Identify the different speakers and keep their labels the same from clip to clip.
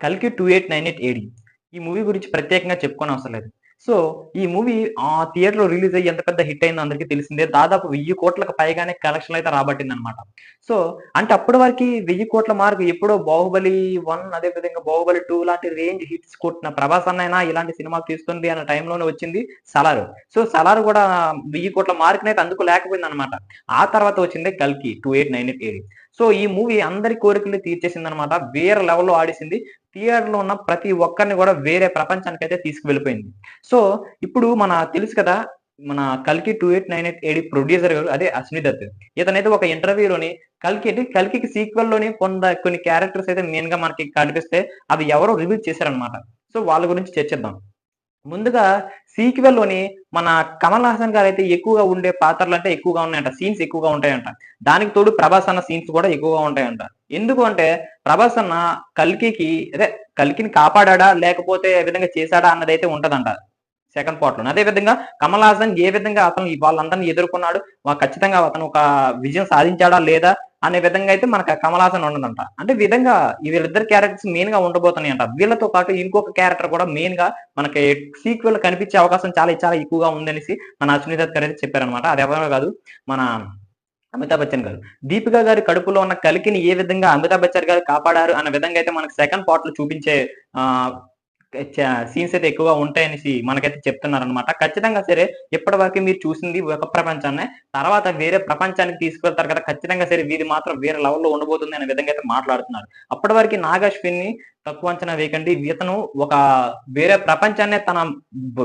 Speaker 1: 'కల్కి 2898 ఏడీ' ఈ మూవీ గురించి ప్రత్యేకంగా చెప్పుకోనవసరం లేదు. సో, ఈ మూవీ థియేటర్‌లో రిలీజ్ అయ్యి ఎంత పెద్ద హిట్ అయిందో అందరికీ తెలిసిందే. దాదాపు 1000,00,00,000కి పైగానే కలెక్షన్‌లయితే రాబట్టిందనమాట. సో, అంటే అప్పటి వరకి 1000,00,00,000 మార్క్ ఎప్పుడో 'బాహుబలి 1' అదే విధంగా 'బాహుబలి 2' లాంటి రేంజ్ హిట్స్ కొట్టిన 'ప్రభాస్' అన్నయినా ఇలాంటి సినిమాలు తీస్తుంది అన్న టైంలోనే వచ్చింది 'సలార్'. సో, 'సలార్' కూడా 1000,00,00,000 మార్క్‌నయితే అందుకోలేకపోయిందనమాట. ఆ తర్వాత వచ్చిందే 'కల్కి 2898 ఏడీ'. సో, ఈ మూవీ అందరి కోరికలు తీర్చేసిందనమాట. వేరే లెవెల్‌లో ఆడేసింది. థియేటర్‌లో ఉన్న ప్రతి ఒక్కరిని గూడా వేరే ప్రపంచానికైతే తీసుకువెళ్ళిపోయింది. సో, ఇప్పుడు తెలుసు కదా! మన 'కల్కి 2898 ఏడీ' ప్రొడ్యూసర్ గారు అదే 'అశ్విని దత్'. ఇతనైతే ఒక ఇంటర్వ్యూలోని 'కల్కి'కి సీక్వెల్‌లోని కొన్ని క్యారెక్టర్స్ అయితే మెయిన్‌గా మనకి కనిపిస్తే అవి ఎవరో రివీల్ చేశారనమాట. సో, వాళ్ళ గురించి చర్చిద్దాం. ముందుగా సీక్వెల్‌లోని మన 'కమల్ హాసన్' గారైతే ఎక్కువగా ఉండే పాత్రలంటే ఎక్కువగా ఉన్నాయంట. సీన్స్ ఎక్కువగా ఉంటాయంట. దానికి తోడు 'ప్రభాస్' అన్న సీన్స్ కూడా ఎక్కువగా ఉంటాయంట. ఎందుకు అంటే 'ప్రభాస్' అన్న 'కల్కికి' అదే 'కల్కిని' కాపాడాడా? లేకపోతే ఏ విధంగా చేశాడా? అన్నదైతే ఉంటదంట. సెకండ్ పార్ట్‌లోనే. అదే విధంగా 'కమల్ హాసన్' ఏ విధంగా అతను వాళ్ళందరిని ఎదుర్కొన్నాడు. ఖచ్చితంగా అతను ఒక విజయం సాధించాడా? లేదా? అనే విధంగా అయితే మనకు 'కమల్ హాసన్' ఉండదంట. అంటే విధంగా వీళ్ళిద్దరు క్యారెక్టర్స్ మెయిన్‌గా ఉండబోతున్నాయంట. వీళ్ళతో పాటు ఇంకొక క్యారెక్టర్ కూడా మెయిన్‌గా మనకి సీక్వెల్ కనిపించే అవకాశం చాలా చాలా ఎక్కువగా ఉందనేసి మన 'అశ్విని దత్' గారైతే చెప్పారనమాట. అదెవరో కాదు మన అమితాబ్ బచ్చన్ గారు. 'దీపిక' గారి కడుపులో ఉన్న కలికిని ఏ విధంగా అమితాబ్ బచ్చన్ గారు కాపాడారు అన్న విధంగా అయితే మనకు సెకండ్ పార్ట్‌లో చూపించే ఆహ్, సీన్స్ అయితే ఎక్కువగా ఉంటాయనేసి మనకైతే చెప్తున్నారనమాట. ఖచ్చితంగా సరే ఇప్పటివరకు మీరు చూసింది ఒక ప్రపంచాన్నే. తర్వాత వేరే ప్రపంచానికి తీసుకెళ్తారు కదా! ఖచ్చితంగా సరే వీరు మాత్రం వేరే లెవెల్‌లో ఉండబోతుంది అనే విధంగా అయితే మాట్లాడుతున్నారు. అప్పటి వరకి 'నాగ్ అశ్విన్‌ని' తక్కువ అంచనా వేయకండి. ఇతను ఒక వేరే ప్రపంచాన్నే తన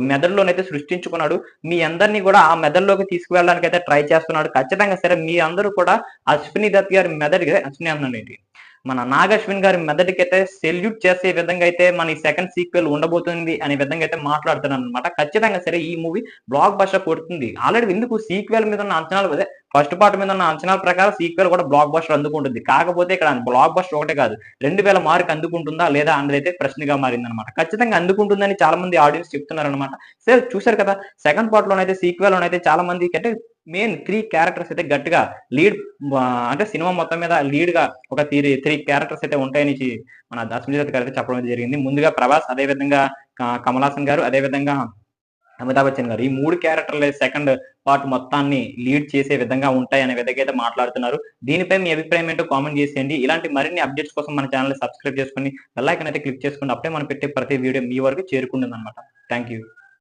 Speaker 1: మెదడులోనైతే సృష్టించుకున్నాడు. మీ అందరిని కూడా ఆ మెదడులోకి తీసుకువెళ్ళడానికైతే ట్రై చేస్తున్నాడు. ఖచ్చితంగా సరే మీ అందరూ కూడా 'అశ్విని దత్' గారి మెదడుకి అశ్విని అంటున్నానేంటి మన 'నాగ్ అశ్విన్' గారి మెదడుకైతే సెల్యూట్ చేసే విధంగా అయితే మన ఈ సెకండ్ సీక్వెల్ ఉండబోతుంది అనే విధంగా అయితే మాట్లాడుతున్నాననమాట. ఖచ్చితంగా సరే ఈ మూవీ బ్లాక్ బస్టర్ కొడుతుంది. ఆల్రెడీ ఎందుకు సీక్వెల్ మీద ఉన్న అంచనాలు అదే ఫస్ట్ పార్ట్ మీద ఉన్న అంచనాల ప్రకారం సీక్వెల్ కూడా బ్లాక్ బస్టర్ అందుకుంటుంది. కాకపోతే ఇక్కడ బ్లాక్ బస్టర్ ఒకటే కాదు. 2000 మార్క్ అందుకుంటుందా? లేదా? అన్నదైతే ప్రశ్నగా మారిందనమాట. ఖచ్చితంగా అందుకుంటుందని చాలా మంది ఆడియన్స్ చెప్తున్నారనమాట. సరే చూసారు కదా! సెకండ్ పార్ట్‌లోనైతే సీక్వెల్‌లోనైతే చాలా మందికి అంటే మెయిన్ 3 క్యారెక్టర్స్ అయితే గట్టిగా లీడ్ అంటే సినిమా మొత్తం మీద లీడ్‌గా ఒక 3 క్యారెక్టర్స్ అయితే ఉంటాయనేసి మన 'అశ్విని దత్' గారైతే చెప్పడం అయితే జరిగింది. ముందుగా 'ప్రభాస్' అదే విధంగా 'కమల్ హాసన్' గారు అదే విధంగా 'అమితాబ్ బచ్చన్' గారు. ఈ 3 క్యారెక్టర్‌లే సెకండ్ పార్ట్ మొత్తాన్ని లీడ్ చేసే విధంగా ఉంటాయనే విధంగా అయితే మాట్లాడుతున్నారు. దీనిపై మీ అభిప్రాయం ఏంటో కామెంట్ చేసేయండి. ఇలాంటి మరిన్ని అప్డేట్స్ కోసం మన ఛానెల్‌ని సబ్స్క్రైబ్ చేసుకొని బెల్ ఐకాన్ అయితే క్లిక్ చేసుకోండి. అప్పుడే మనం పెట్టే ప్రతి వీడియో మీ వరకు చేరుకుంటుందన్నమాట. Thank you.